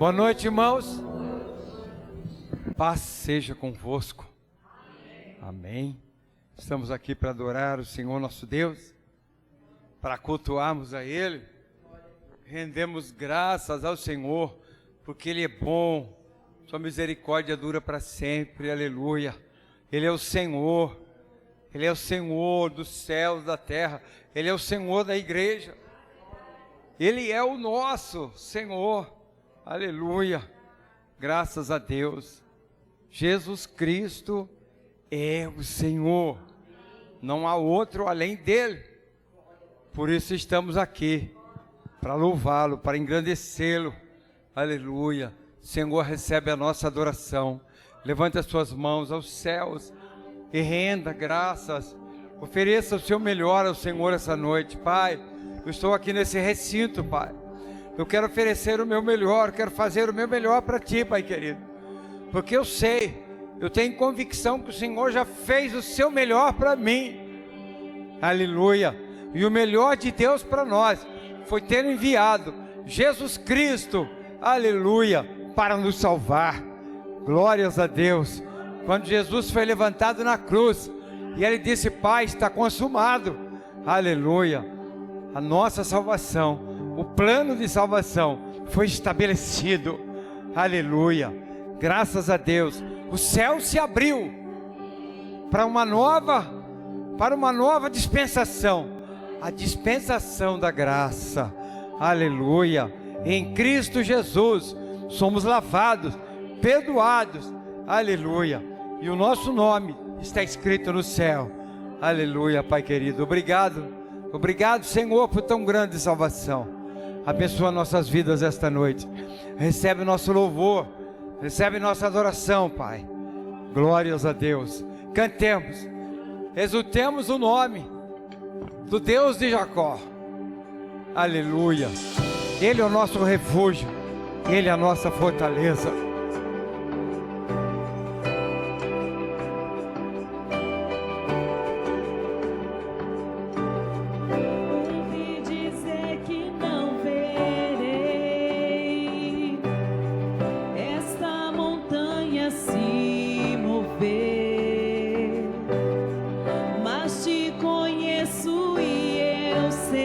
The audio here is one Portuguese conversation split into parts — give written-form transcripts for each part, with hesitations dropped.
Boa noite, irmãos. Paz seja convosco. Amém. Estamos aqui para adorar o Senhor nosso Deus, para cultuarmos a Ele. Rendemos graças ao Senhor, porque Ele é bom, sua misericórdia dura para sempre, aleluia. Ele é o Senhor, Ele é o Senhor dos céus, da terra, Ele é o Senhor da igreja, Ele é o nosso Senhor, aleluia, graças a Deus. Jesus Cristo é o Senhor, não há outro além dEle, por isso estamos aqui, para louvá-lo, para engrandecê-lo, aleluia. Senhor, recebe a nossa adoração, levante as suas mãos aos céus e renda graças, ofereça o seu melhor ao Senhor essa noite. Pai, eu estou aqui nesse recinto, Pai, eu quero oferecer o meu melhor, quero fazer o meu melhor para Ti, Pai querido, porque eu sei, eu tenho convicção que o Senhor já fez o seu melhor para mim, aleluia, e o melhor de Deus para nós foi ter enviado Jesus Cristo, aleluia, para nos salvar. Glórias a Deus. Quando Jesus foi levantado na cruz e Ele disse: Pai, está consumado, aleluia, a nossa salvação, o plano de salvação foi estabelecido, aleluia, graças a Deus. O céu se abriu para uma nova dispensação, a dispensação da graça, aleluia. Em Cristo Jesus somos lavados, perdoados, aleluia, e o nosso nome está escrito no céu, aleluia. Pai querido, obrigado Senhor por tão grande salvação. Abençoa nossas vidas esta noite, recebe nosso louvor, recebe nossa adoração, Pai. Glórias a Deus. Cantemos, exultemos o nome do Deus de Jacó, aleluia. Ele é o nosso refúgio, Ele é a nossa fortaleza. Ouvi dizer que não verei esta montanha se mover, mas te conheço e eu sei.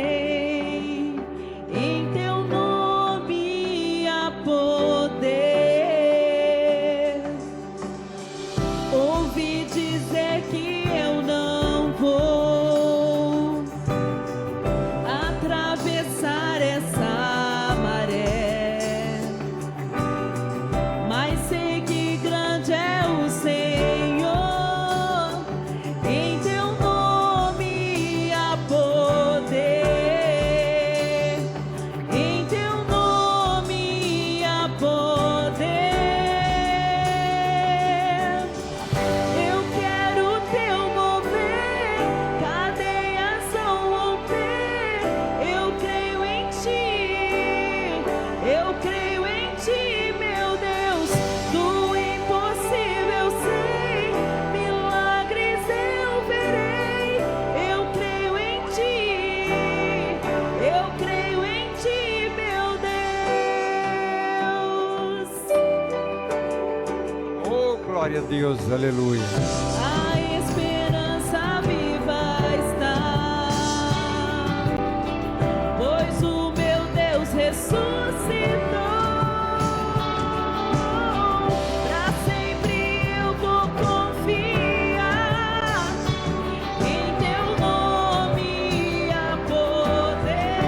Glória a Deus, aleluia. A esperança viva está, pois o meu Deus ressuscitou. Para sempre eu vou confiar em Teu nome há poder,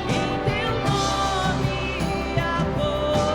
em Teu nome há poder.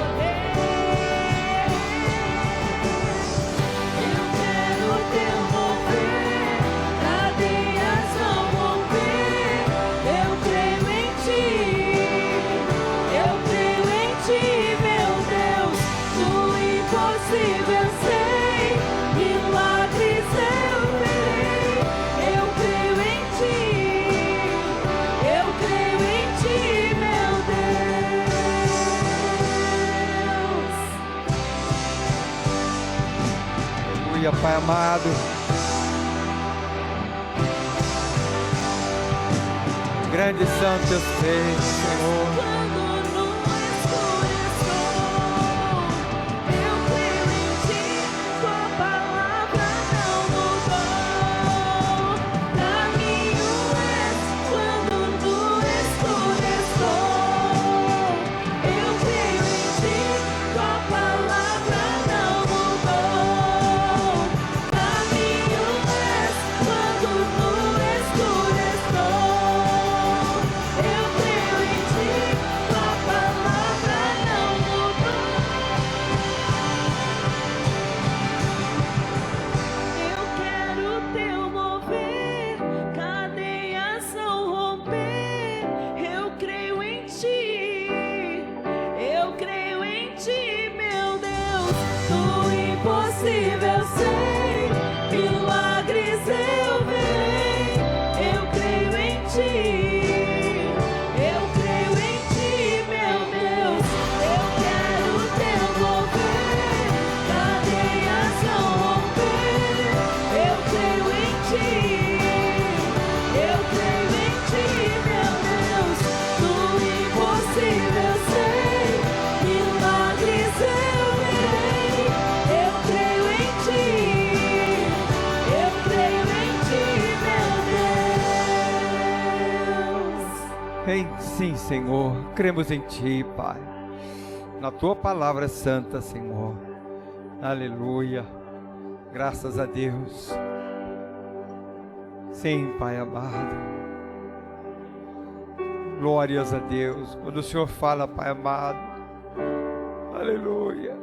Pai amado, grande santo teus feitos, Senhor. Senhor, cremos em Ti, Pai, na Tua palavra santa, Senhor. Aleluia, graças a Deus. Sim, Pai amado, glórias a Deus. Quando o Senhor fala, Pai amado, aleluia.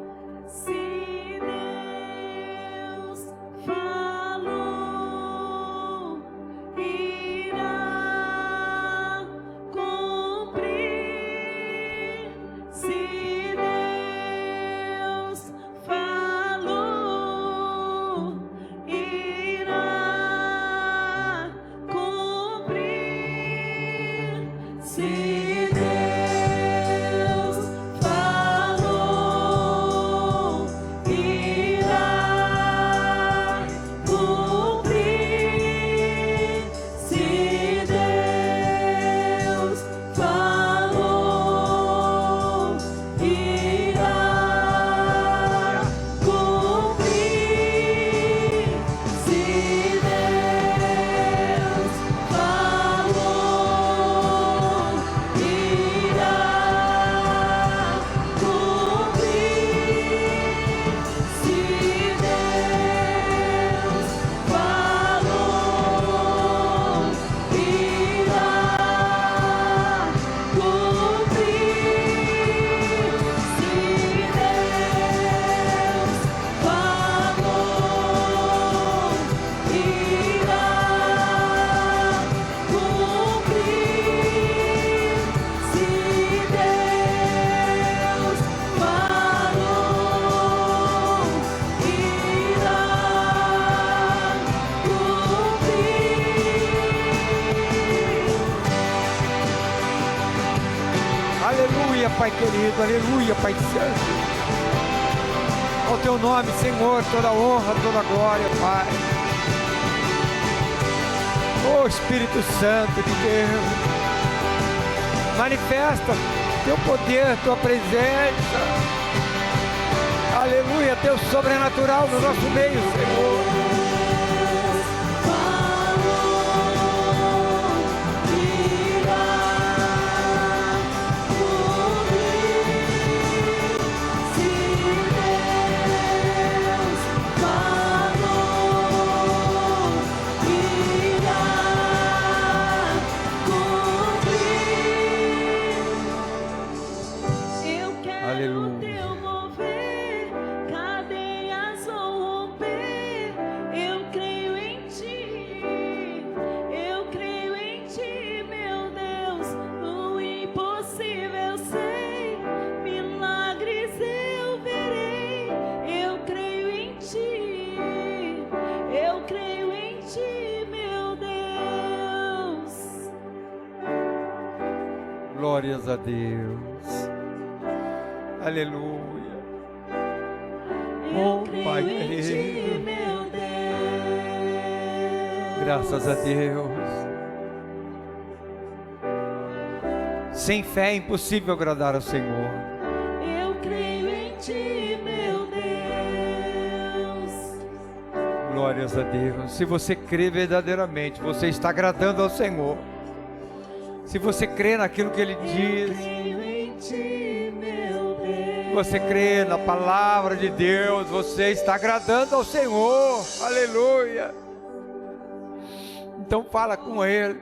Se Deus falou, irá cumprir. Se Deus falou, irá cumprir. Se Deus falou, irá cumprir. Se Deus falou, irá cumprir. Se Deus falou, irá cumprir. Se Deus falou, irá Aleluia, Pai querido, aleluia, Pai santo. Ao Teu nome, Senhor, toda honra, toda glória, Pai. Oh Espírito Santo de Deus, manifesta Teu poder, Tua presença. Aleluia, Teu sobrenatural no nosso meio, Senhor. Glórias a Deus. Aleluia. Oh Pai querido, meu Deus. graças a Deus. Sem fé é impossível agradar ao Senhor. Eu creio em Ti, meu Deus. Glórias a Deus. Se você crê verdadeiramente, você está agradando ao Senhor. Se você crê naquilo que Ele diz, Creio em Ti, meu Deus. você crê na palavra de Deus, você está agradando ao Senhor. Aleluia. Então fala com Ele.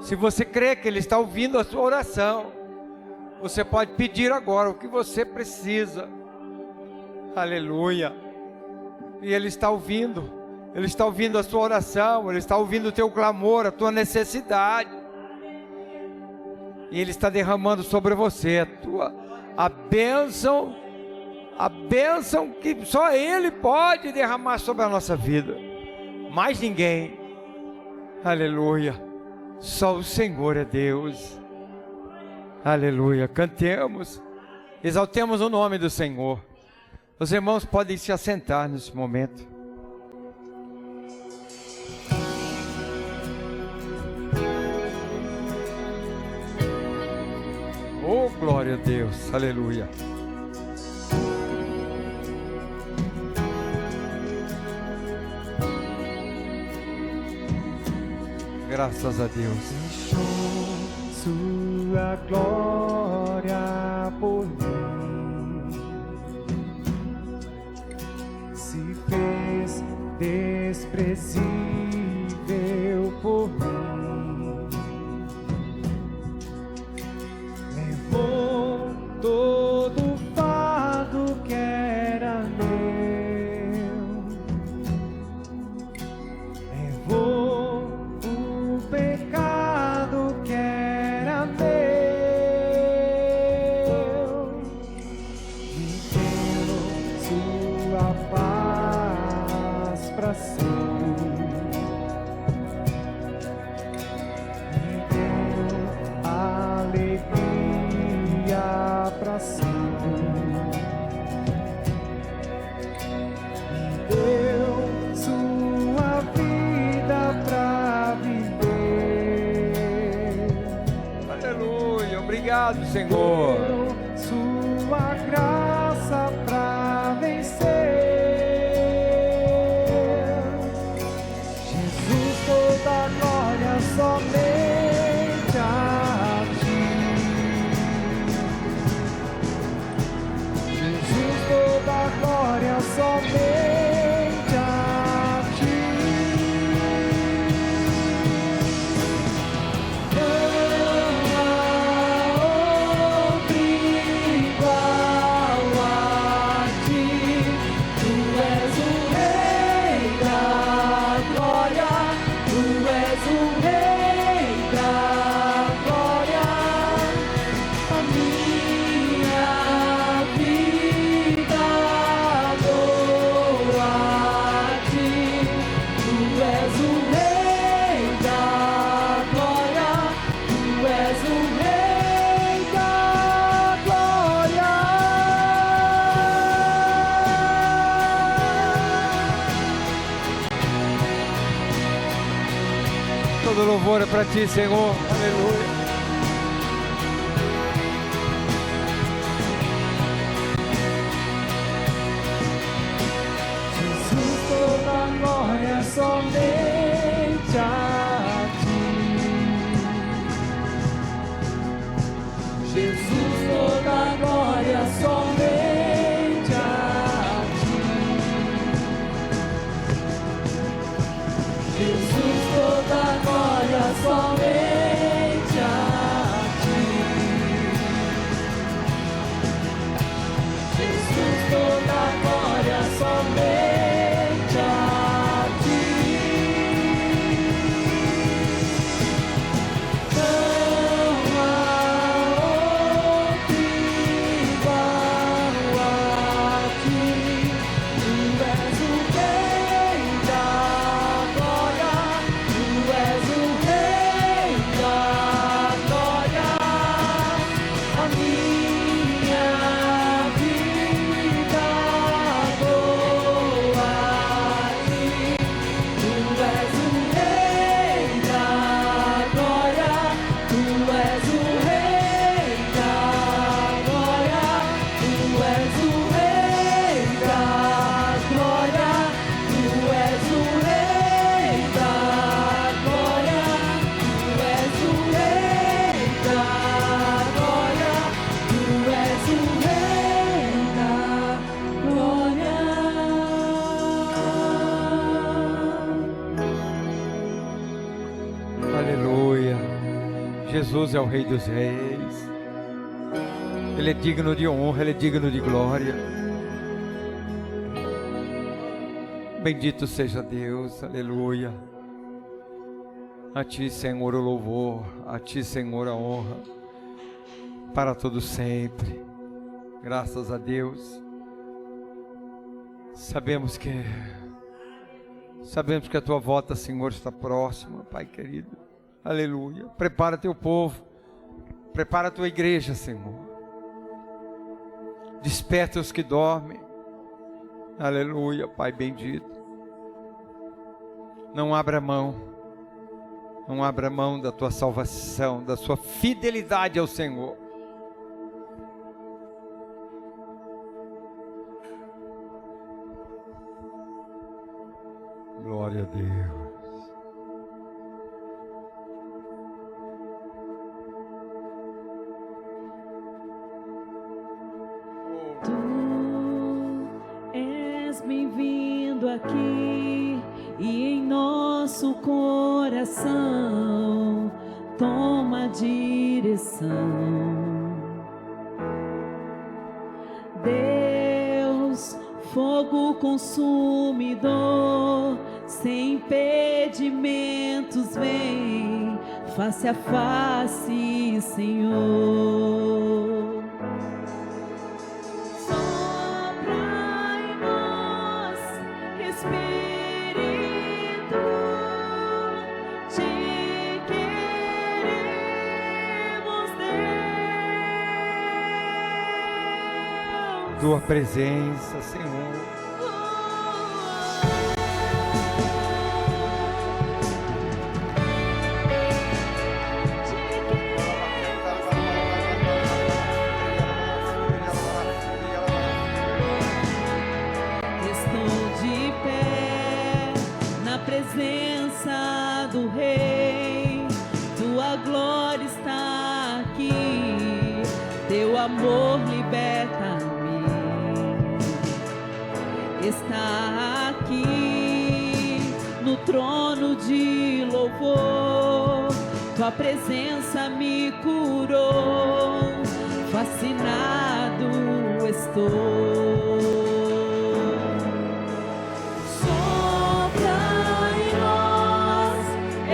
Se você crê que Ele está ouvindo a sua oração, você pode pedir agora o que você precisa. Aleluia. E Ele está ouvindo. Ele está ouvindo a sua oração. Ele está ouvindo o teu clamor, a tua necessidade. E Ele está derramando sobre você a bênção que só Ele pode derramar sobre a nossa vida. Mais ninguém. Aleluia. Só o Senhor é Deus. Aleluia. Cantemos, exaltemos o nome do Senhor. Os irmãos podem se assentar nesse momento. Oh, glória a Deus, aleluia. Graças a Deus. Sua sua glória por mim. Se fez desprezível por mim. Levou todo o fardo que era meu. Levou o pecado que era meu. Me deu sua paz pra sempre. Me deu alegria pra sempre. Me deu sua vida pra viver. Aleluia. Obrigado, Senhor. Deu sua graça pra vencer. Jesus, toda glória somente a ti. Jesus, toda glória somente a ti. Não há outro igual a ti. Tu és o Rei da glória. Tu és o Rei da glória. A minha vida adora a ti. Tu és o Rei da glória. Tu és o Rei da glória. Todo louvor é para ti, Senhor. Aleluia. Jesus, toda glória somente a ti. Jesus, toda glória somente a ti. Jesus, toda glória somente a ti. Jesus, toda glória somente a ti. Não há outro igual a ti. Tu és o Rei da glória. Tu és o Rei da glória. A minha vida adora a ti. Tu és o Rei da glória. Tu és o Rei da glória. Tu és o Rei da glória. Tu és o Rei da glória. Tu és o Rei da glória. Tu és o Rei da glória. Aleluia. Jesus é o Rei dos Reis. Ele é digno de honra, Ele é digno de glória. Bendito seja Deus, aleluia. A Ti, Senhor, o louvor, a Ti, Senhor, a honra, para todo sempre. Graças a Deus. Sabemos que a Tua volta, Senhor, está próxima, Pai querido. Aleluia. Prepara Teu povo, prepara a Tua igreja, Senhor. Desperta os que dormem. Aleluia, Pai bendito. Não abra mão da Tua salvação, da Sua fidelidade ao Senhor. Glória a Deus. és bem-vindo aqui e em nosso coração toma a direção. Deus, fogo consumidor, sem impedimentos vem, face a face, Senhor. Sopra em nós, Espírito, te queremos, Deus. Tua presença, Senhor. Presença do Rei, tua glória está aqui, teu amor liberta-me. Está aqui no trono de louvor, tua presença me curou, fascinado estou.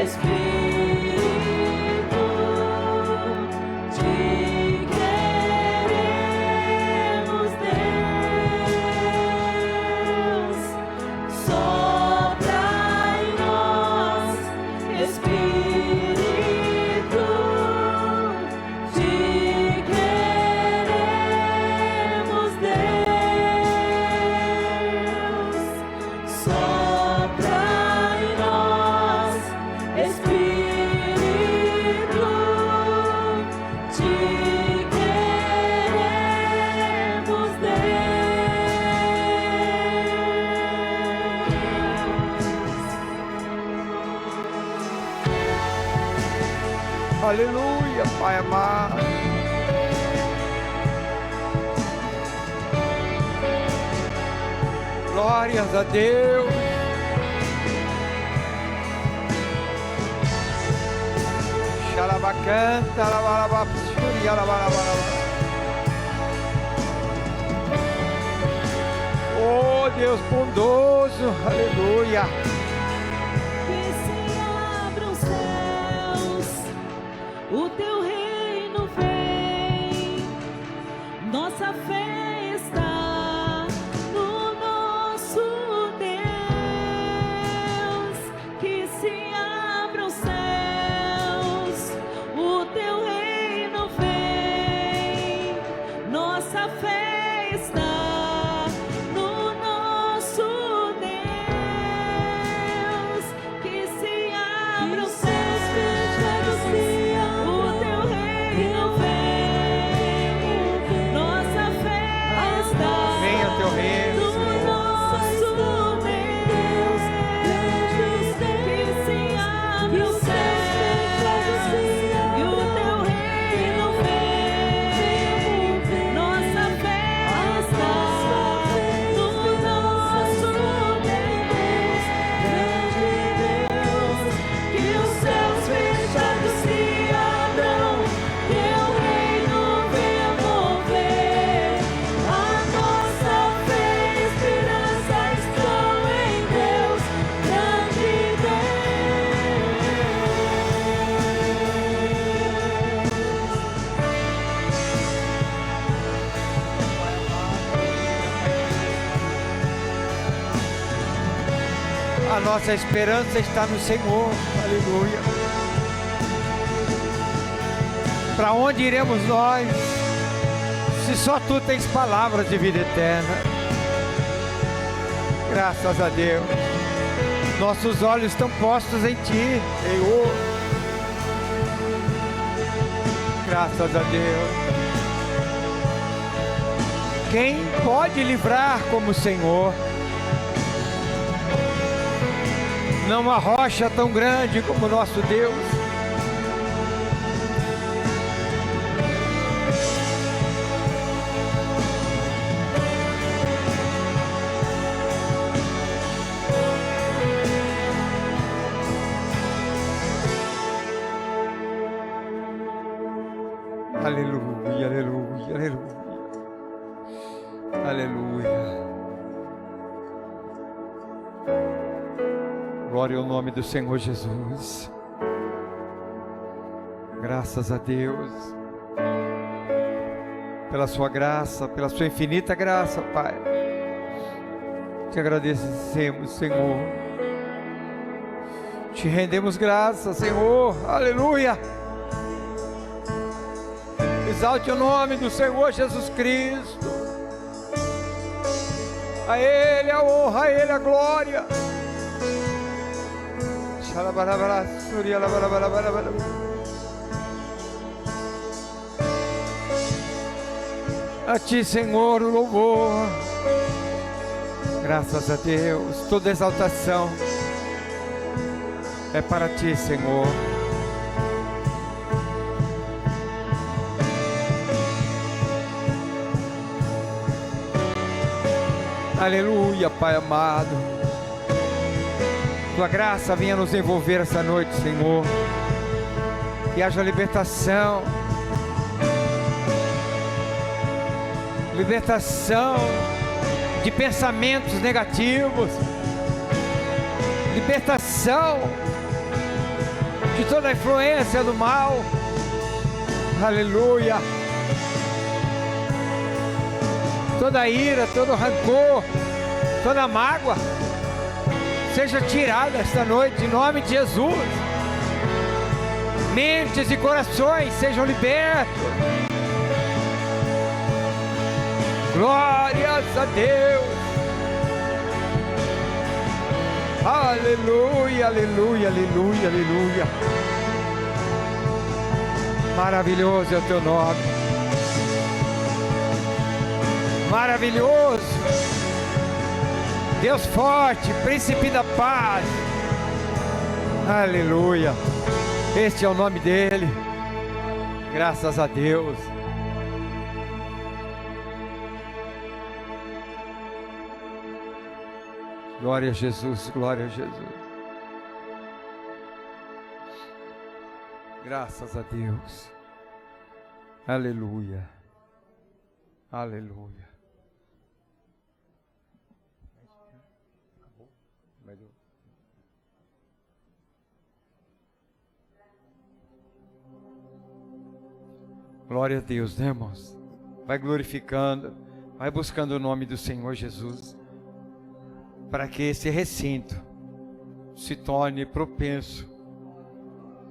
Espírito, te queremos, Deus. Sopra em nós, Espírito, te queremos, Deus. Sopra em nós, Espírito, te queremos, Deus. Aleluia, Pai amado. Glórias a Deus. Xalabacanta, alabalabapsuri, alabalabalaba. Oh, Deus bondoso, aleluia. Que se abram os céus, o teu reino vem, nossa fé está no nosso Deus. Que se abram os céus, o teu reino vem, nossa fé está no nosso Deus. Que se abram os céus, o teu reino vem, nossa fé está Venha teu reino, no Senhor. nosso Deus. Que se abram os céus e o teu reino vem, nossa fé está no nosso Deus. Que os céus fechados se abram, teu reino venha mover. A nossa fé e esperança estão em Deus, grande A nossa esperança está no Senhor, aleluia. Para onde iremos nós, se só Tu tens palavras de vida eterna? Graças a Deus, nossos olhos estão postos em Ti, Senhor. Graças a Deus. Quem pode livrar como o Senhor? Não há rocha tão grande como o nosso Deus. Aleluia. Glória ao nome do Senhor Jesus. Graças a Deus pela sua graça, pela sua infinita graça, Pai. Te agradecemos, Senhor. Te rendemos graças, Senhor. Aleluia. Exalte o nome do Senhor Jesus Cristo. A Ele a honra, a Ele a glória. A Ti, Senhor, o louvor. Graças a Deus. Toda exaltação é para Ti, Senhor. Aleluia, Pai amado. Tua graça venha nos envolver essa noite, Senhor. Que haja libertação. Libertação de pensamentos negativos. Libertação de toda a influência do mal. Aleluia. Toda a ira, todo o rancor, toda a mágoa seja tirada esta noite em nome de Jesus. Mentes e corações sejam libertos. Glórias a Deus. Aleluia, aleluia, aleluia, aleluia. Maravilhoso é o Teu nome. Maravilhoso, Deus forte, príncipe da paz. Aleluia. Este é o nome dele. Graças a Deus. Glória a Jesus, glória a Jesus. Graças a Deus. Aleluia. Aleluia. Glória a Deus, né, irmãos? Vai glorificando, vai buscando o nome do Senhor Jesus, para que esse recinto se torne propenso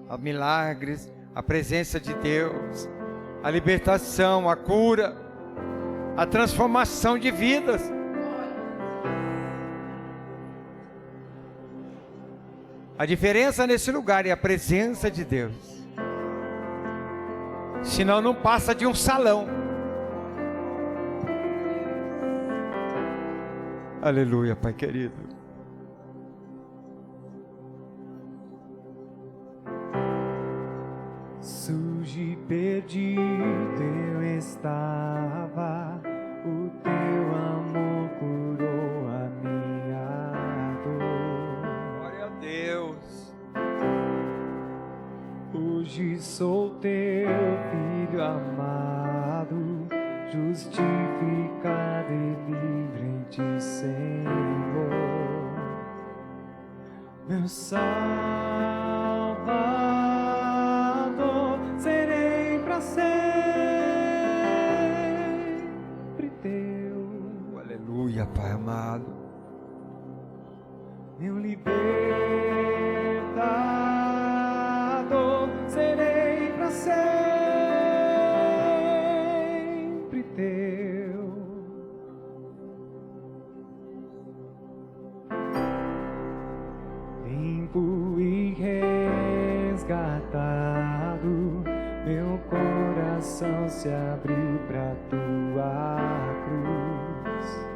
a milagres, a presença de Deus, a libertação, a cura, a transformação de vidas. A diferença nesse lugar é a presença de Deus. Senão não passa de um salão. Aleluia, Pai querido. Sujo e perdido eu estava, o Teu amor curou a minha dor. Glória a Deus. Hoje sou Teu filho amado, justificado e livre em Ti, Senhor, meu Salvador. Serei para sempre Teu. Aleluia, Pai amado. Meu libertador, serei para sempre Teu. Limpo e resgatado, meu coração se abriu para Tua cruz.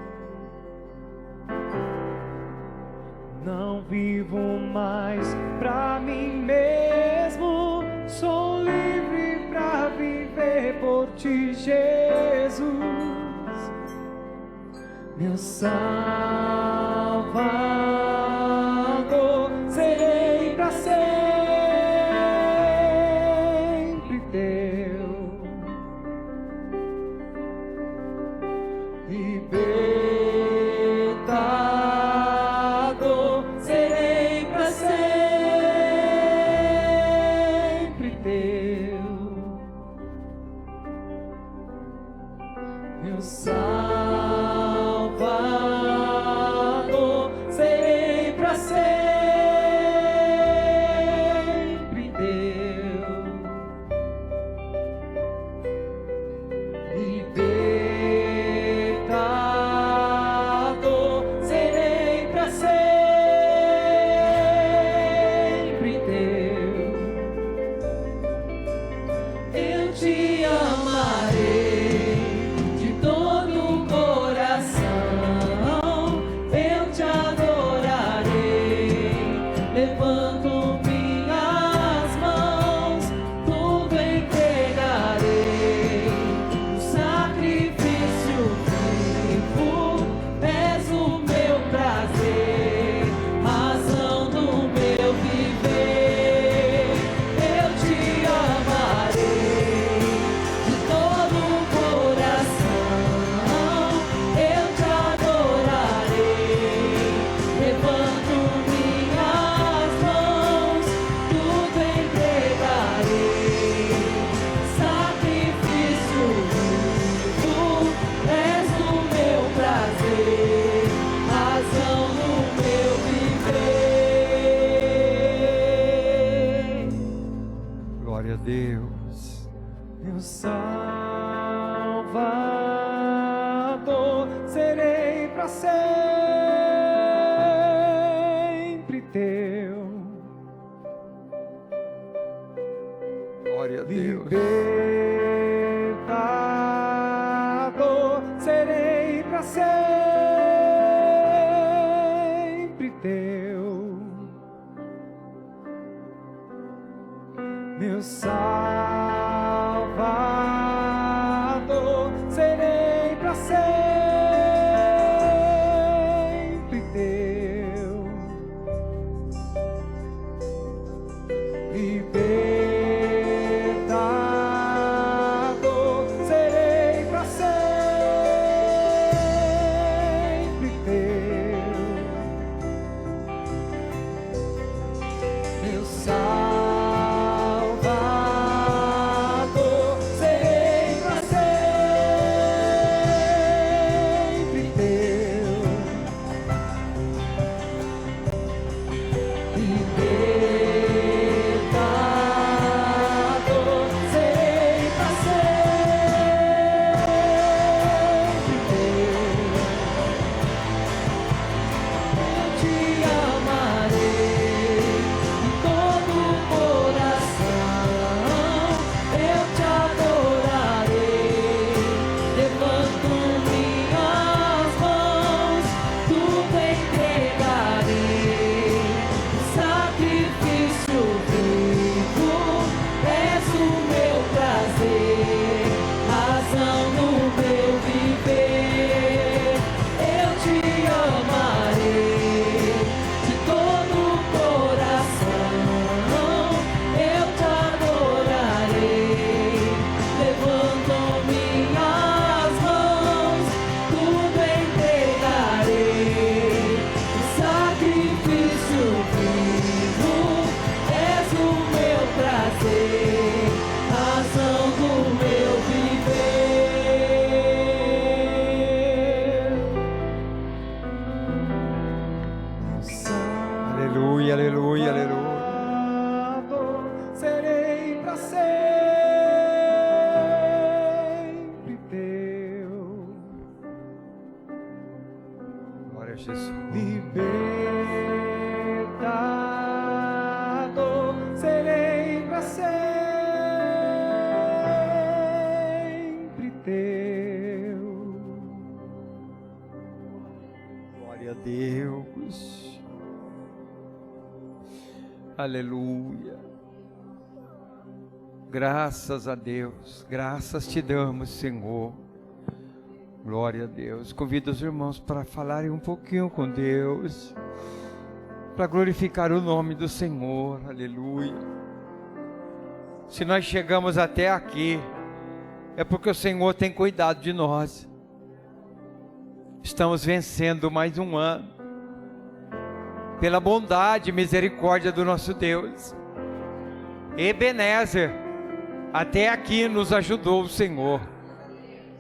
Não vivo mais pra mim mesmo, sou livre pra viver por Ti, Jesus, meu Salvador. Serei pra sempre Teu. libertador, serei para sempre teu, meu Salvador, serei para sempre teu, libertador, serei para sempre teu, eu te amarei de todo o coração, eu te adorarei, levanto minhas mãos, tudo entregarei, o sacrifício vivo, és o meu prazer, razão do meu viver, eu te amarei de todo o coração, eu te adorarei, levanto minhas mãos, tudo entregarei, sacrifício vivo, és o meu prazer, razão do meu viver. Glória a Deus. Meu Salvador, serei para sempre teu. Glória a Deus. Libertador, serei para sempre teu, meu Salvador, serei para sempre teu, libertador, serei para sempre teu, meu Salvador, serei para sempre teu, libertador, serei para sempre teu, eu te amarei de todo o coração, eu te adorarei, levanto minhas mãos, tudo entregarei, o sacrifício vivo, és o meu prazer, razão do meu viver, eu te amarei de todo o coração, eu te adorarei, levanto minhas mãos, tudo entregarei, o sacrifício vivo, és o meu prazer, razão do meu viver. Aleluia, aleluia, aleluia. Salvador, serei para sempre teu, Glória a Jesus. libertador, serei para sempre teu, Glória a Deus. Aleluia. Graças a Deus. Graças te damos, Senhor. Glória a Deus. Convido os irmãos para falarem um pouquinho com Deus, para glorificar o nome do Senhor. Aleluia. Se nós chegamos até aqui, é porque o Senhor tem cuidado de nós. estamos vencendo mais um ano, pela bondade e misericórdia do nosso Deus. Ebenezer, até aqui nos ajudou o Senhor.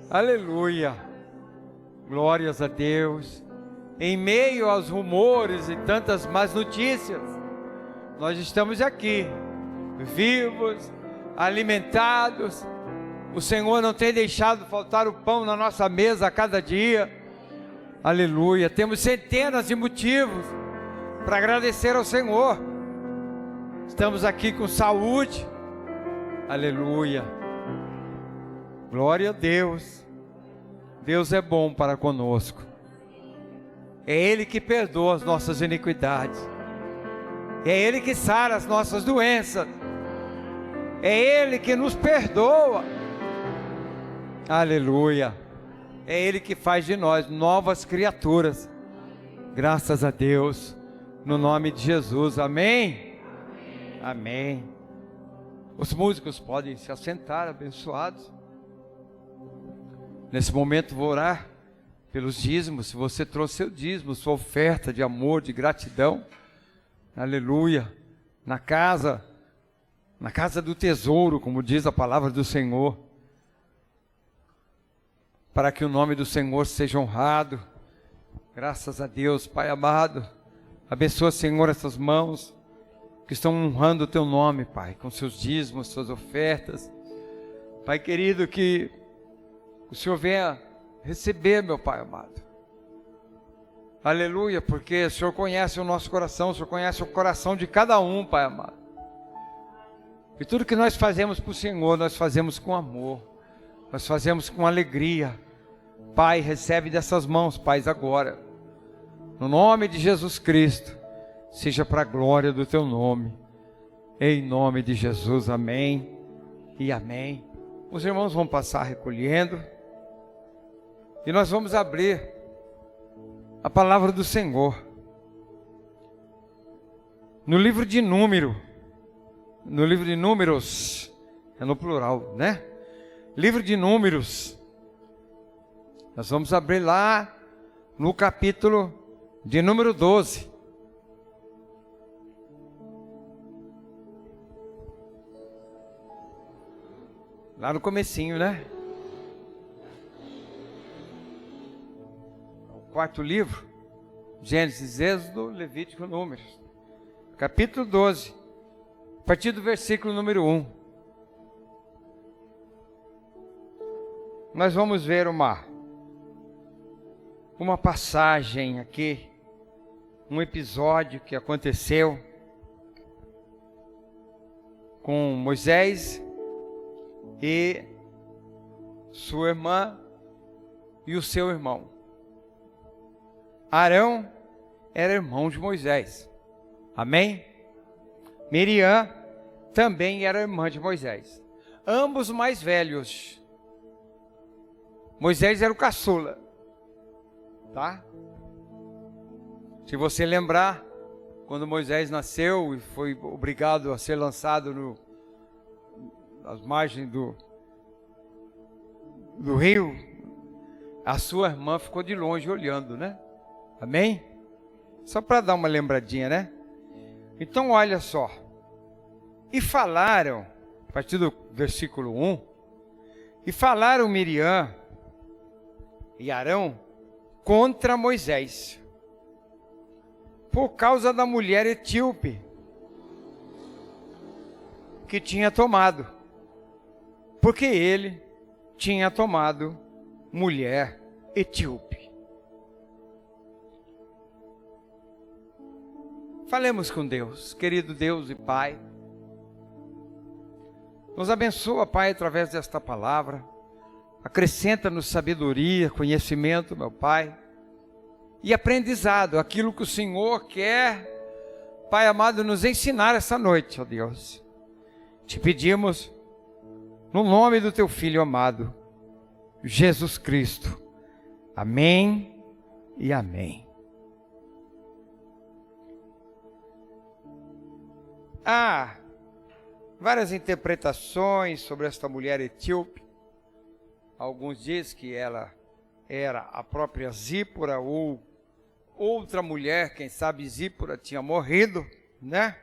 Aleluia, glórias a Deus. Em meio aos rumores e tantas más notícias, nós estamos aqui, vivos, alimentados. O Senhor não tem deixado faltar o pão na nossa mesa a cada dia. Aleluia, temos centenas de motivos para agradecer ao Senhor. Estamos aqui com saúde. Aleluia, glória a Deus. Deus é bom para conosco. É Ele que perdoa as nossas iniquidades. É Ele que sara as nossas doenças. É Ele que nos perdoa. Aleluia. É Ele que faz de nós novas criaturas. Graças a Deus. No nome de Jesus. Amém? Amém. Os músicos podem se assentar, abençoados. Nesse momento vou orar pelos dízimos. Se você trouxe seu dízimo, sua oferta de amor, de gratidão. Aleluia. Na casa do tesouro, como diz a palavra do Senhor. Para que o nome do Senhor seja honrado. Graças a Deus, Pai amado. Abençoa, Senhor, essas mãos que estão honrando o Teu nome, Pai, com seus dízimos, suas ofertas. Pai querido, que o Senhor venha receber, meu Pai amado. Aleluia, porque o Senhor conhece o nosso coração, o Senhor conhece o coração de cada um, Pai amado. E tudo que nós fazemos para o Senhor, nós fazemos com amor, nós fazemos com alegria. Pai, recebe dessas mãos, Pai, agora. No nome de Jesus Cristo, seja para a glória do Teu nome. Em nome de Jesus, amém e amém. Os irmãos vão passar recolhendo. E nós vamos abrir a palavra do Senhor. No livro de Números, é no plural, né? Livro de Números. Nós vamos abrir lá no capítulo de número 12. Lá no comecinho, né? O quarto livro, Gênesis, Êxodo, Levítico, Números. Capítulo 12, a partir do versículo número 1. Nós vamos ver uma passagem aqui, um episódio que aconteceu com Moisés e sua irmã e o seu irmão. Arão era irmão de Moisés. Amém? Miriam também era irmã de Moisés. Ambos mais velhos. Moisés era o caçula. Tá? Se você lembrar, quando Moisés nasceu e foi obrigado a ser lançado nas margens do rio, a sua irmã ficou de longe olhando, né? Amém? Só para dar uma lembradinha, né? Então olha só. E falaram, a partir do versículo 1, e falaram Miriam e Arão contra Moisés, por causa da mulher etíope que tinha tomado, porque ele tinha tomado mulher etíope. Falemos com Deus, querido Deus e Pai. Nos abençoa, Pai, através desta palavra. Acrescenta-nos sabedoria, conhecimento, meu Pai, e aprendizado, aquilo que o Senhor quer, Pai amado, nos ensinar essa noite, ó Deus. Te pedimos, no nome do Teu Filho amado, Jesus Cristo. Amém e amém. Há várias interpretações sobre esta mulher etíope. Alguns dizem que ela era a própria Zípora ou outra mulher, quem sabe Zípora tinha morrido, né?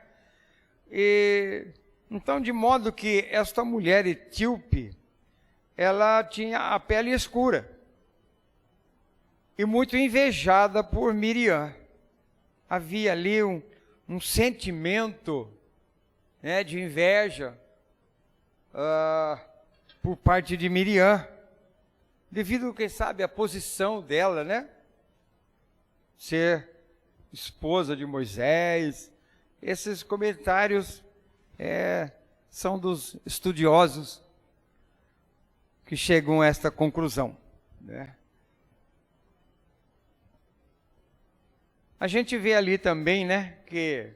E então, de modo que esta mulher etíope, ela tinha a pele escura e muito invejada por Miriam. Havia ali um sentimento, né, de inveja por parte de Miriam, devido, quem sabe, à posição dela, né? Ser esposa de Moisés. Esses comentários são dos estudiosos que chegam a esta conclusão, né? A gente vê ali também, né, que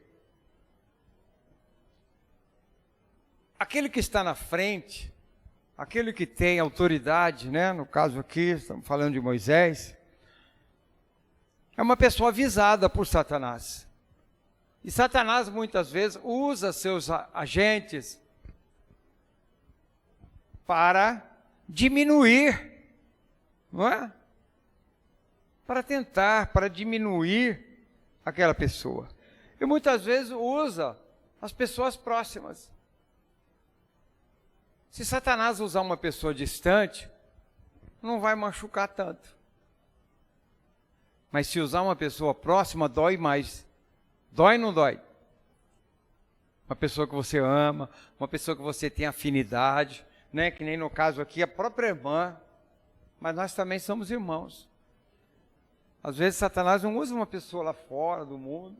aquele que está na frente, aquele que tem autoridade, né, no caso aqui, estamos falando de Moisés, é uma pessoa avisada por Satanás. E Satanás muitas vezes usa seus agentes para diminuir, não é? Para diminuir aquela pessoa. E muitas vezes usa as pessoas próximas. Se Satanás usar uma pessoa distante, não vai machucar tanto. Mas se usar uma pessoa próxima, dói mais. Dói ou não dói? Uma pessoa que você ama, uma pessoa que você tem afinidade, né? Que nem no caso aqui, a própria irmã, mas nós também somos irmãos. Às vezes Satanás não usa uma pessoa lá fora do mundo,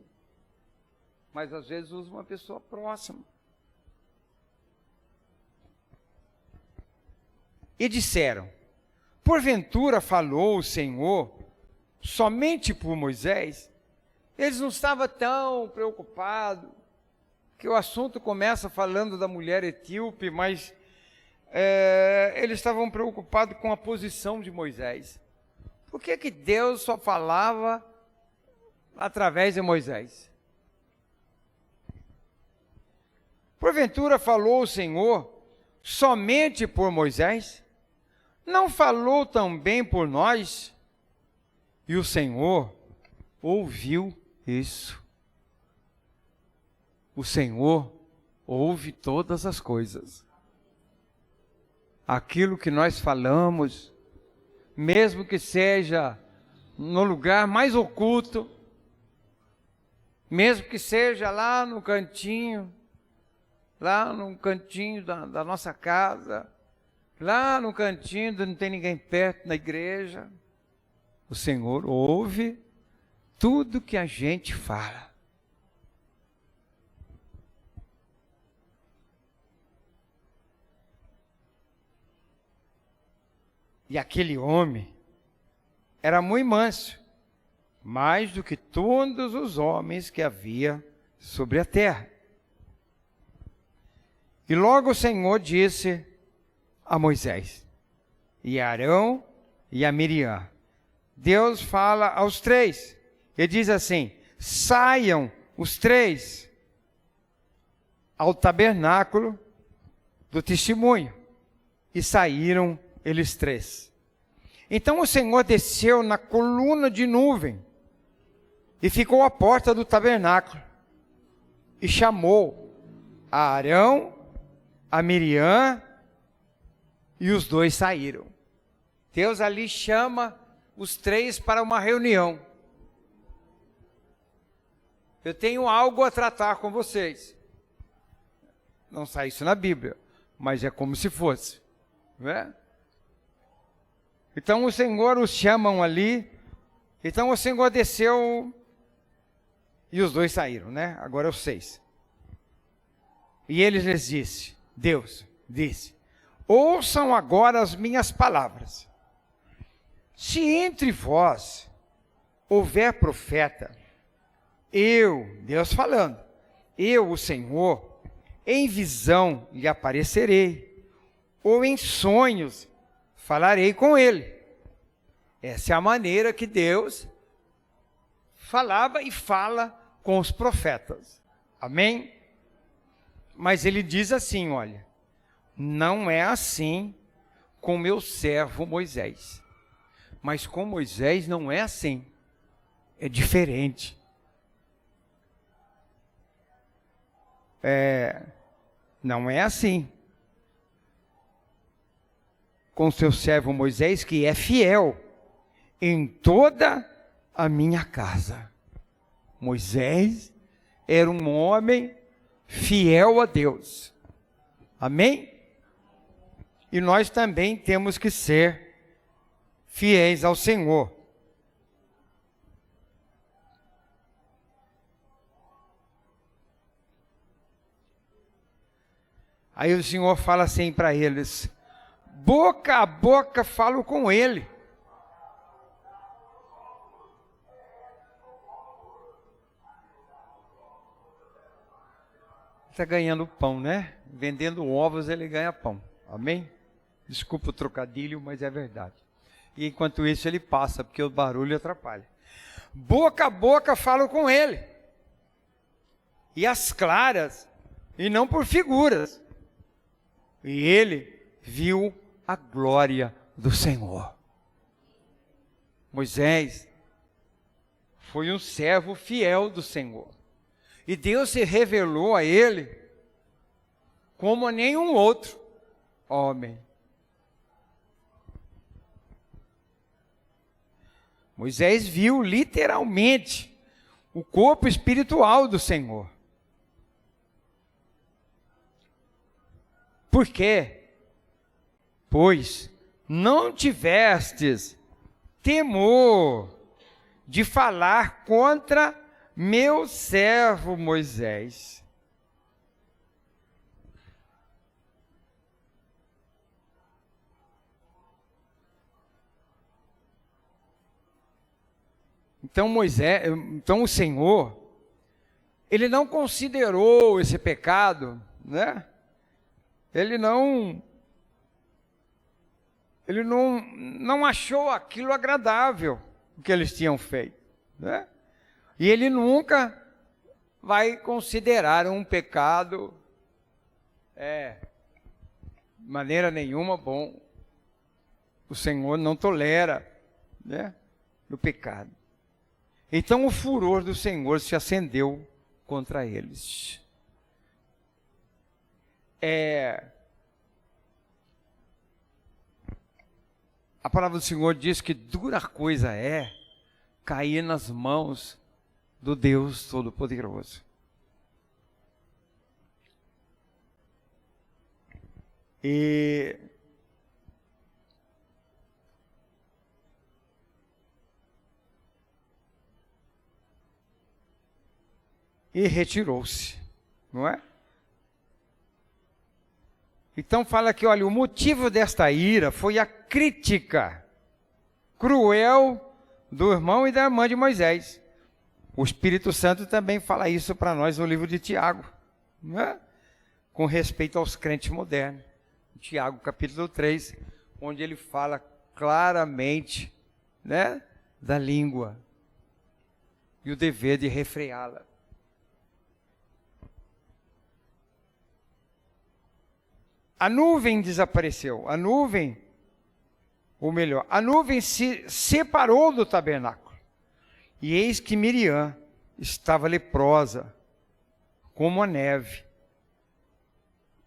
mas às vezes usa uma pessoa próxima. E disseram: porventura falou o Senhor somente por Moisés? Eles não estavam tão preocupados, que o assunto começa falando da mulher etíope, mas eles estavam preocupados com a posição de Moisés. Por que Deus só falava através de Moisés? Porventura falou o Senhor somente por Moisés? Não falou também por nós? E o Senhor ouviu isso. O Senhor ouve todas as coisas. Aquilo que nós falamos, mesmo que seja no lugar mais oculto, mesmo que seja lá no cantinho da nossa casa, lá no cantinho onde não tem ninguém perto na igreja, o Senhor ouve tudo que a gente fala. E aquele homem era muito manso, mais do que todos os homens que havia sobre a terra. E logo o Senhor disse a Moisés, e a Arão e a Miriam. Deus fala aos três. Ele diz assim: saiam os três ao tabernáculo do testemunho. E saíram eles três. Então o Senhor desceu na coluna de nuvem e ficou à porta do tabernáculo e chamou a Arão, a Miriam, e os dois saíram. Deus ali chama os três para uma reunião. Eu tenho algo a tratar com vocês. Não está isso na Bíblia, mas é como se fosse, não é? Então o Senhor os chamam ali. Então o Senhor desceu e os dois saíram, né? Agora os 6. E ele lhes disse, Deus disse: ouçam agora as minhas palavras. Se entre vós houver profeta, Deus falando, eu, o Senhor, em visão lhe aparecerei, ou em sonhos falarei com ele. Essa é a maneira que Deus falava e fala com os profetas. Amém? Mas ele diz assim, olha, não é assim com meu servo Moisés. Mas com Moisés não é assim. É diferente. Não é assim. Com seu servo Moisés, que é fiel em toda a minha casa. Moisés era um homem fiel a Deus. Amém? E nós também temos que ser fiéis ao Senhor. Aí o Senhor fala assim para eles: boca a boca falo com ele. Está ganhando pão, né? Vendendo ovos ele ganha pão. Amém? Desculpa o trocadilho, mas é verdade. E enquanto isso ele passa, porque o barulho atrapalha. Boca a boca falo com ele. E as claras, e não por figuras. E ele viu a glória do Senhor. Moisés foi um servo fiel do Senhor. E Deus se revelou a ele como a nenhum outro homem. Moisés viu literalmente o corpo espiritual do Senhor. Por quê? Pois não tivestes temor de falar contra meu servo Moisés. Então o Senhor, ele não considerou esse pecado, né? Ele não achou aquilo agradável, o que eles tinham feito, né? E ele nunca vai considerar um pecado, de maneira nenhuma bom. O Senhor não tolera, né, o pecado. Então o furor do Senhor se acendeu contra eles. A palavra do Senhor diz que dura coisa é cair nas mãos do Deus Todo-Poderoso. E retirou-se, não é? Então fala aqui, olha, o motivo desta ira foi a crítica cruel do irmão e da irmã de Moisés. O Espírito Santo também fala isso para nós no livro de Tiago, né? Com respeito aos crentes modernos. Tiago, capítulo 3, onde ele fala claramente, né, da língua e o dever de refreá-la. A nuvem desapareceu, a nuvem se separou do tabernáculo. E eis que Miriam estava leprosa, como a neve.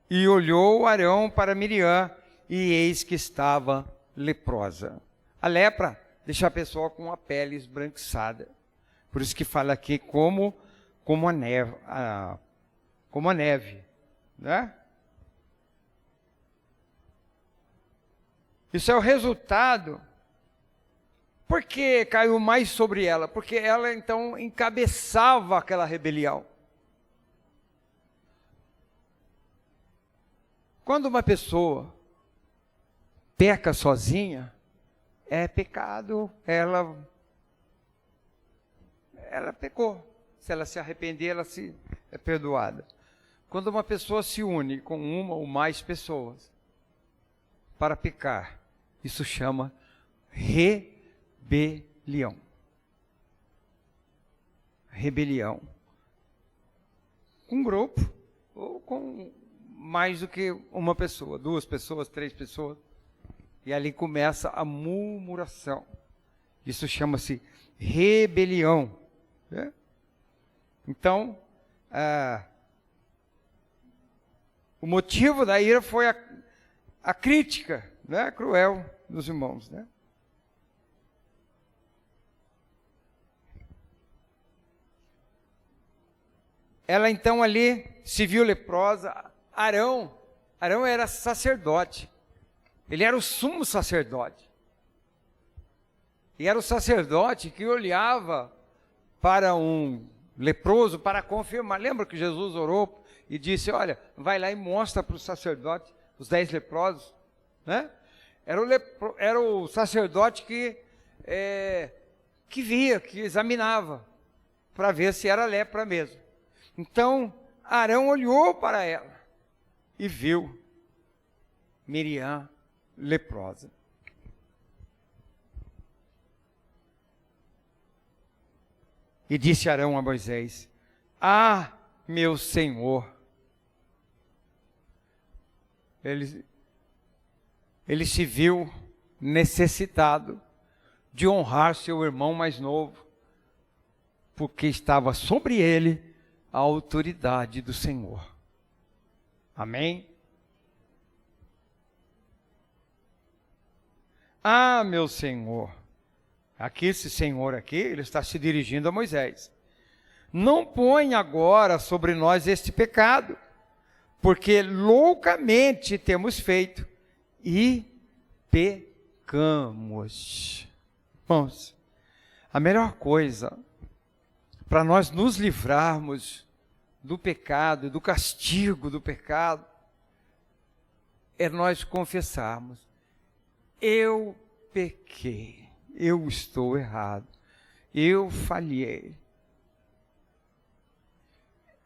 E olhou Arão para Miriam, e eis que estava leprosa. A lepra deixa a pessoa com a pele esbranquiçada. Por isso que fala aqui como a neve, né? Isso é o resultado. Por que caiu mais sobre ela? Porque ela então encabeçava aquela rebelião. Quando uma pessoa peca sozinha, é pecado, ela pecou. Se ela se arrepender, ela é perdoada. Quando uma pessoa se une com uma ou mais pessoas para pecar, isso chama rebelião. Rebelião. Com um grupo, ou com mais do que uma pessoa, 2 pessoas, 3 pessoas. E ali começa a murmuração. Isso chama-se rebelião, né? Então, o motivo da ira foi a crítica, né, cruel dos irmãos, né? Ela então ali se viu leprosa. Arão era sacerdote. Ele era o sumo sacerdote. E era o sacerdote que olhava para um leproso para confirmar. Lembra que Jesus orou e disse, olha, vai lá e mostra para o sacerdote os 10 leprosos, né? Era o sacerdote que via, que examinava, para ver se era lepra mesmo. Então, Arão olhou para ela e viu Miriam leprosa. E disse Arão a Moisés, meu Senhor. Ele se viu necessitado de honrar seu irmão mais novo, porque estava sobre ele a autoridade do Senhor. Amém? Meu Senhor. Aqui, esse Senhor aqui, ele está se dirigindo a Moisés. Não põe agora sobre nós este pecado, porque loucamente temos feito e pecamos. Irmãos, a melhor coisa para nós nos livrarmos do pecado, do castigo do pecado, é nós confessarmos, eu pequei, eu estou errado, eu falhei.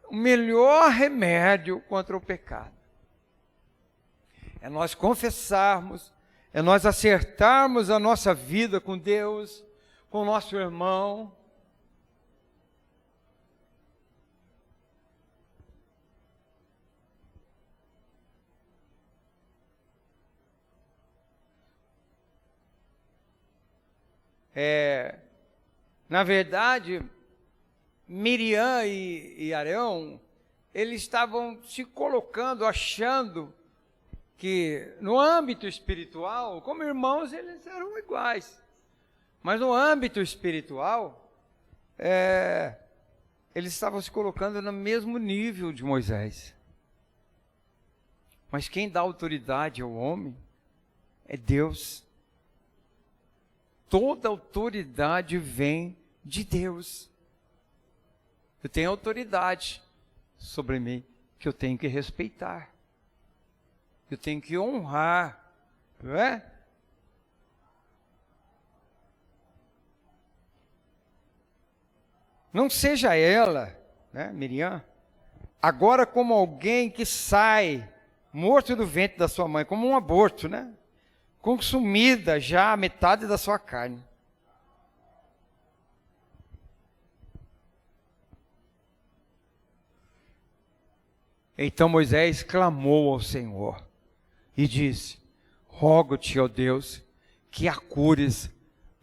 O melhor remédio contra o pecado é nós confessarmos, é nós acertarmos a nossa vida com Deus, com o nosso irmão. Na verdade, Miriam e Arão, eles estavam se colocando, achando que no âmbito espiritual, como irmãos, eles eram iguais. Mas no âmbito espiritual, eles estavam se colocando no mesmo nível de Moisés. Mas quem dá autoridade ao homem é Deus. Toda autoridade vem de Deus. Eu tenho autoridade sobre mim que eu tenho que respeitar. Eu tenho que honrar, não é? Não seja ela, né, Miriam, agora como alguém que sai morto do ventre da sua mãe, como um aborto, né? Consumida já a metade da sua carne. Então Moisés clamou ao Senhor e disse, rogo-te, ó Deus, que a cures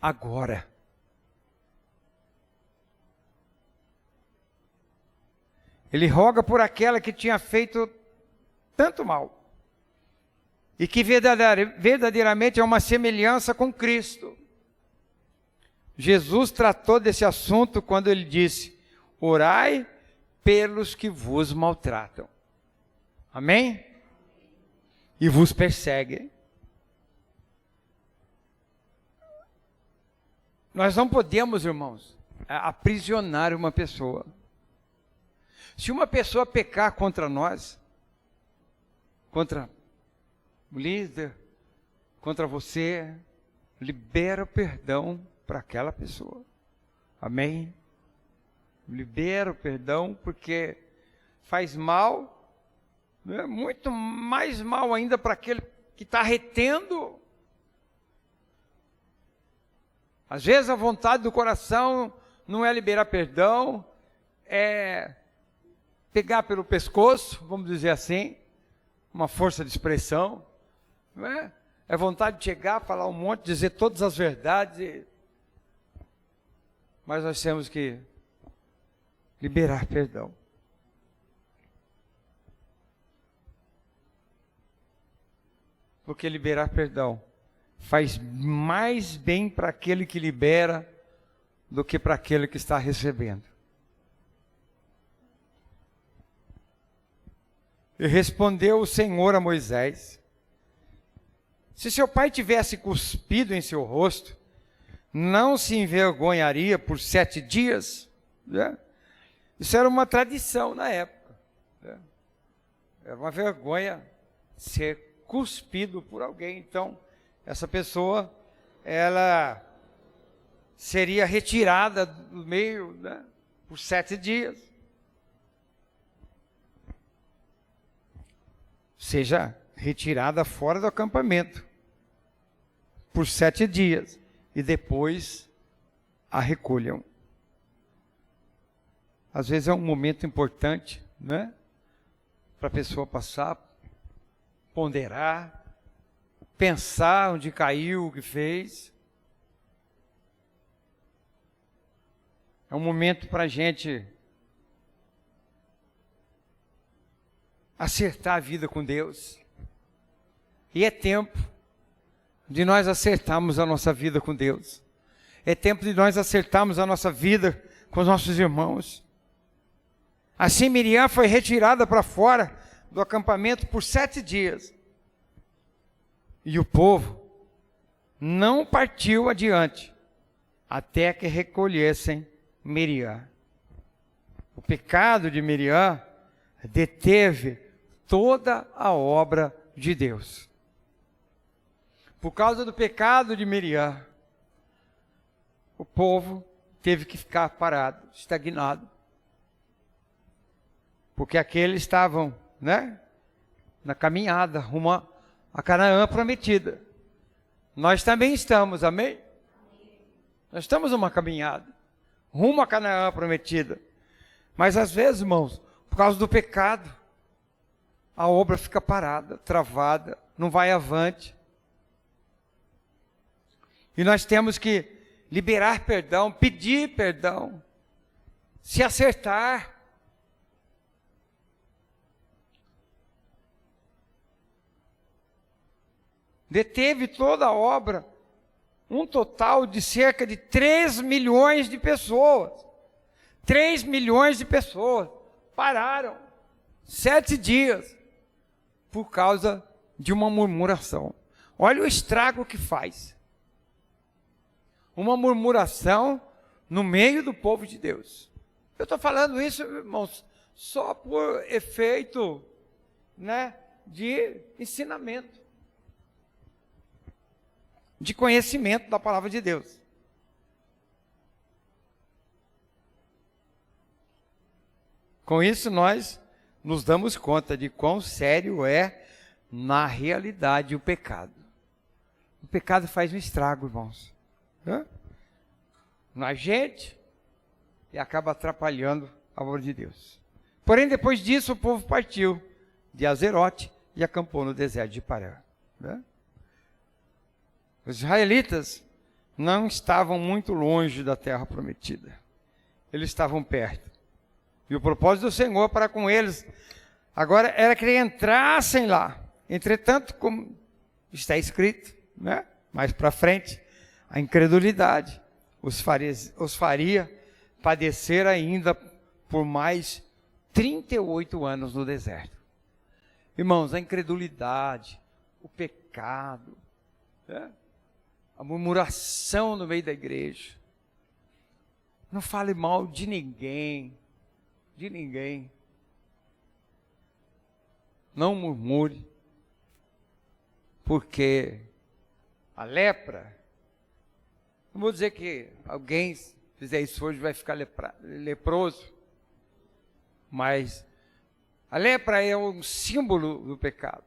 agora. Ele roga por aquela que tinha feito tanto mal. E que verdadeiramente é uma semelhança com Cristo. Jesus tratou desse assunto quando ele disse, orai pelos que vos maltratam. Amém? E vos perseguem. Nós não podemos, irmãos, aprisionar uma pessoa. Se uma pessoa pecar contra nós, contra o líder, contra você, libera o perdão para aquela pessoa. Amém? Libera o perdão, porque faz mal, né? Muito mais mal ainda para aquele que está retendo. Às vezes a vontade do coração não é liberar perdão, é pegar pelo pescoço, vamos dizer assim, uma força de expressão, não é? É vontade de chegar, falar um monte, dizer todas as verdades, mas nós temos que liberar perdão. Porque liberar perdão faz mais bem para aquele que libera do que para aquele que está recebendo. E respondeu o Senhor a Moisés: se seu pai tivesse cuspido em seu rosto, não se envergonharia por 7 dias? Né? Isso era uma tradição na época. Né? Era uma vergonha ser cuspido por alguém. Então, essa pessoa, ela seria retirada do meio, né, por 7 dias. Seja retirada fora do acampamento por 7 dias e depois a recolham. Às vezes é um momento importante, né, para a pessoa passar, ponderar, pensar onde caiu, o que fez. É um momento para a gente acertar a vida com Deus. E é tempo de nós acertarmos a nossa vida com Deus. É tempo de nós acertarmos a nossa vida com os nossos irmãos. Assim Miriam foi retirada para fora do acampamento por 7 dias. E o povo não partiu adiante até que recolhessem Miriam. O pecado de Miriam deteve toda a obra de Deus. Por causa do pecado de Miriam, o povo teve que ficar parado, estagnado. Porque aqueles estavam, né, na caminhada rumo a Canaã prometida. Nós também estamos, amém? Nós estamos numa caminhada rumo a Canaã prometida. Mas às vezes, irmãos, por causa do pecado, a obra fica parada, travada, não vai avante. E nós temos que liberar perdão, pedir perdão, se acertar. Deteve toda a obra, um total de cerca de 3 milhões de pessoas. 3 milhões de pessoas pararam 7 dias por causa de uma murmuração. Olha o estrago que faz. Uma murmuração no meio do povo de Deus. Eu estou falando isso, irmãos, só por efeito, né, de ensinamento, de conhecimento da palavra de Deus. Com isso, nós nos damos conta de quão sério é, na realidade, o pecado. O pecado faz um estrago, irmãos, na gente, e acaba atrapalhando a obra de Deus. Porém, depois disso, o povo partiu de Azerote e acampou no deserto de Parã. Os israelitas não estavam muito longe da terra prometida. Eles estavam perto. E o propósito do Senhor para com eles agora era que eles entrassem lá. Entretanto, como está escrito, né, mais para frente, a incredulidade os faria padecer ainda por mais 38 anos no deserto. Irmãos, a incredulidade, o pecado, né, a murmuração no meio da igreja. Não fale mal de ninguém, de ninguém. Não murmure, porque a lepra, não vou dizer que alguém fizer isso hoje vai ficar leproso, mas a lepra é um símbolo do pecado.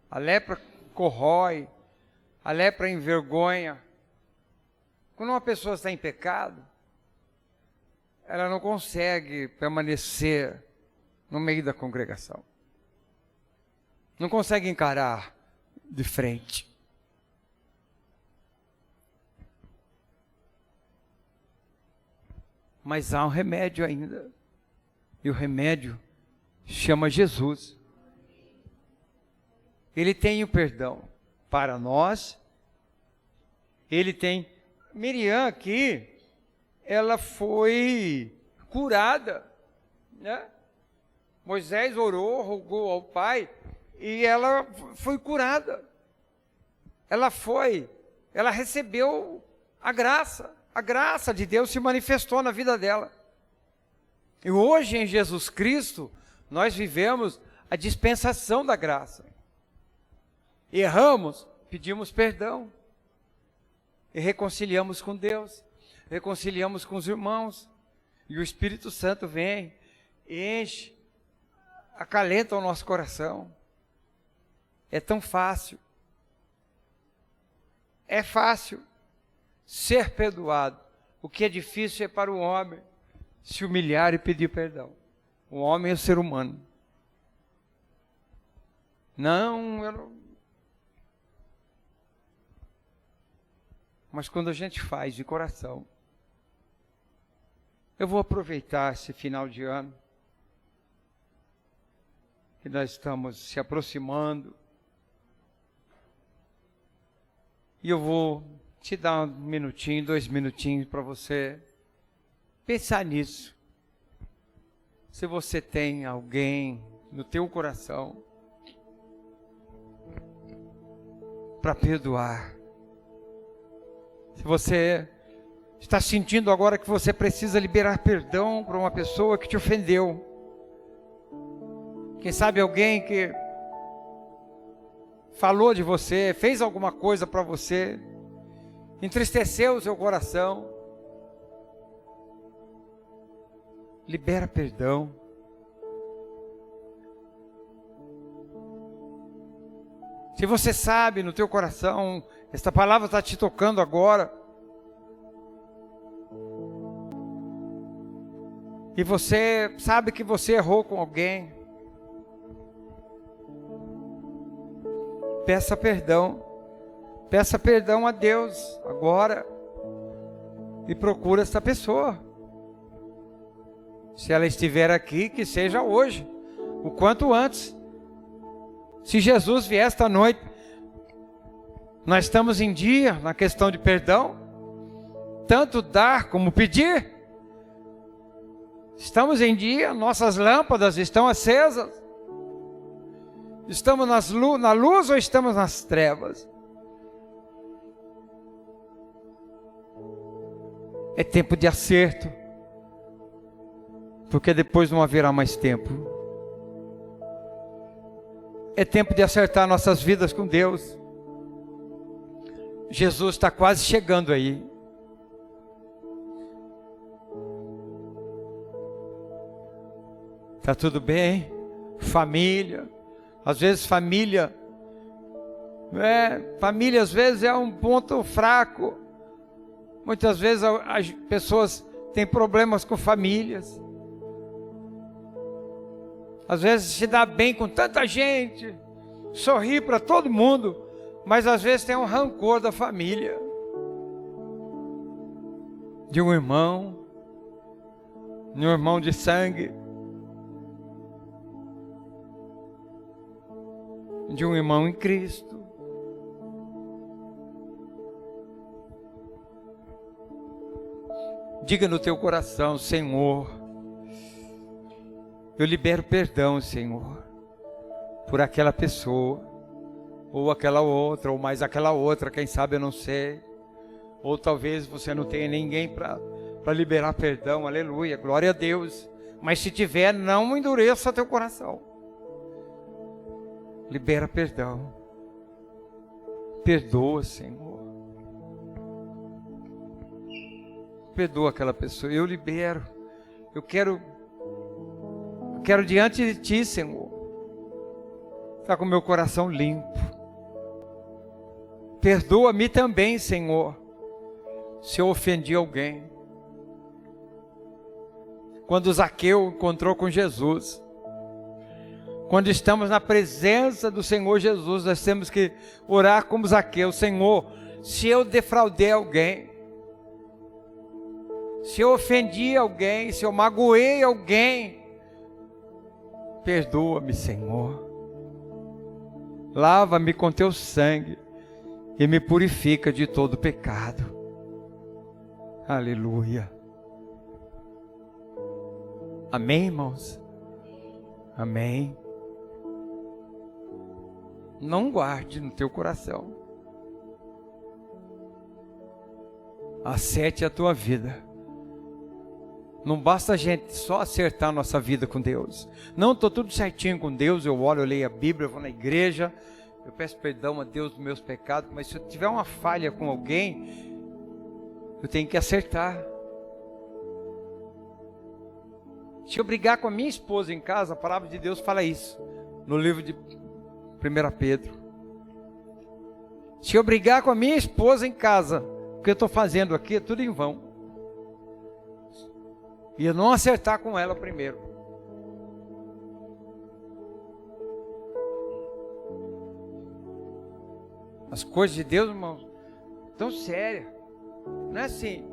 A lepra corrói, a lepra envergonha. Quando uma pessoa está em pecado, ela não consegue permanecer no meio da congregação. Não consegue encarar de frente. Mas há um remédio ainda. E o remédio chama Jesus. Ele tem o perdão para nós. Ele tem... Miriam aqui, ela foi curada, né? Moisés orou, rogou ao Pai, e ela foi curada. Ela recebeu a graça de Deus se manifestou na vida dela. E hoje em Jesus Cristo, nós vivemos a dispensação da graça. Erramos, pedimos perdão. E reconciliamos com Deus, reconciliamos com os irmãos. E o Espírito Santo vem, enche, acalenta o nosso coração. É tão fácil. É fácil ser perdoado. O que é difícil é para o homem se humilhar e pedir perdão. O homem é o ser humano. Não, eu não... Mas quando a gente faz de coração, eu vou aproveitar esse final de ano, que nós estamos se aproximando, e eu vou te dar 1 minutinho, 2 minutinhos para você pensar nisso. Se você tem alguém no teu coração para perdoar, se você está sentindo agora que você precisa liberar perdão para uma pessoa que te ofendeu, quem sabe alguém que falou de você, fez alguma coisa para você, entristeceu o seu coração, libera perdão. Se você sabe no teu coração, esta palavra está te tocando agora, e você sabe que você errou com alguém, peça perdão a Deus agora, e procura essa pessoa. Se ela estiver aqui, que seja hoje, o quanto antes. Se Jesus vier esta noite, nós estamos em dia na questão de perdão, tanto dar como pedir. Estamos em dia, nossas lâmpadas estão acesas. Estamos na luz ou estamos nas trevas? É tempo de acerto, porque depois não haverá mais tempo. É tempo de acertar nossas vidas com Deus. Jesus está quase chegando aí. Tá tudo bem? Família. Às vezes família às vezes é um ponto fraco. Muitas vezes as pessoas têm problemas com famílias. Às vezes se dá bem com tanta gente, sorri para todo mundo, mas às vezes tem um rancor da família, de um irmão de sangue, de um irmão em Cristo. Diga no teu coração: Senhor, eu libero perdão, Senhor, por aquela pessoa, ou aquela outra, ou mais aquela outra, quem sabe eu não sei. Ou talvez você não tenha ninguém para liberar perdão, aleluia, glória a Deus. Mas se tiver, não endureça teu coração. Libera perdão. Perdoa, Senhor. Perdoa aquela pessoa, eu libero. Eu quero diante de Ti, Senhor, estar com meu coração limpo. Perdoa-me também, Senhor, se eu ofendi alguém. Quando Zaqueu encontrou com Jesus, quando estamos na presença do Senhor Jesus, nós temos que orar como Zaqueu: Senhor, se eu defraudei alguém, Se eu ofendi alguém, se eu magoei alguém, perdoa-me, Senhor. Lava-me com teu sangue e me purifica de todo pecado. Aleluia. Amém, irmãos? Amém. Não guarde no teu coração. Acerte a tua vida. Não basta a gente só acertar a nossa vida com Deus. Não, estou tudo certinho com Deus, eu oro, eu leio a Bíblia, eu vou na igreja, eu peço perdão a Deus dos meus pecados, mas se eu tiver uma falha com alguém, eu tenho que acertar. Se eu brigar com a minha esposa em casa, a palavra de Deus fala isso, no livro de 1 Pedro. Se eu brigar com a minha esposa em casa, o que eu estou fazendo aqui é tudo em vão. E eu não acertar com ela primeiro. As coisas de Deus, irmãos, tão sérias. Não é assim.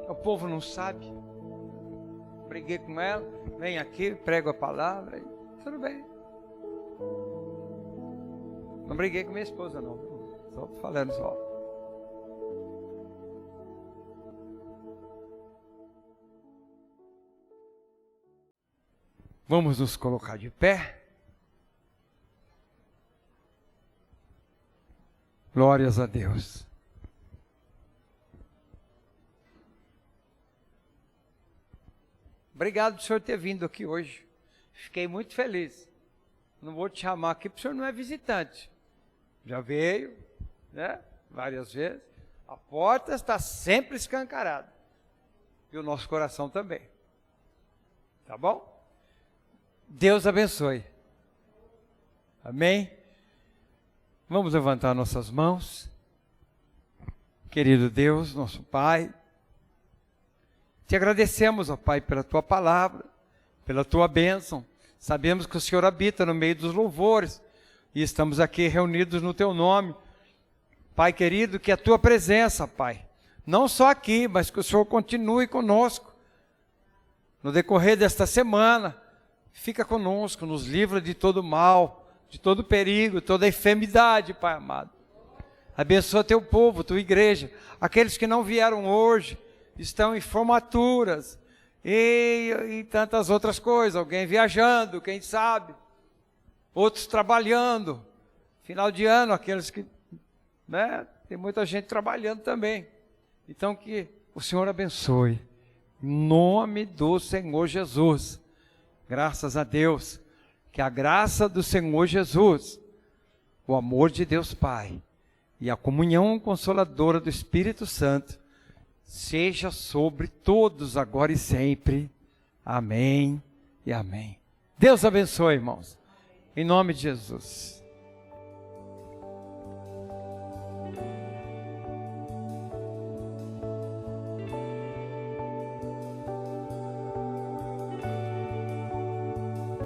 O povo não sabe. Briguei com ela, vem aqui, prego a palavra, tudo bem. Não briguei com minha esposa não. Só falando só. Vamos nos colocar de pé. Glórias a Deus. Obrigado por o senhor ter vindo aqui hoje. Fiquei muito feliz. Não vou te chamar aqui porque o senhor não é visitante. Já veio, né? Várias vezes. A porta está sempre escancarada. E o nosso coração também. Tá bom? Deus abençoe. Amém? Vamos levantar nossas mãos. Querido Deus, nosso Pai, te agradecemos, ó Pai, pela tua palavra, pela tua bênção. Sabemos que o Senhor habita no meio dos louvores e estamos aqui reunidos no teu nome. Pai querido, que a tua presença, Pai, não só aqui, mas que o Senhor continue conosco no decorrer desta semana. Fica conosco, nos livra de todo mal, de todo perigo, toda enfermidade, Pai amado. Abençoa teu povo, tua igreja. Aqueles que não vieram hoje, estão em formaturas e tantas outras coisas. Alguém viajando, quem sabe. Outros trabalhando. Final de ano, aqueles que, né, tem muita gente trabalhando também. Então que o Senhor abençoe. Em nome do Senhor Jesus. Graças a Deus, que a graça do Senhor Jesus, o amor de Deus Pai e a comunhão consoladora do Espírito Santo seja sobre todos agora e sempre. Amém e amém. Deus abençoe, irmãos. Em nome de Jesus.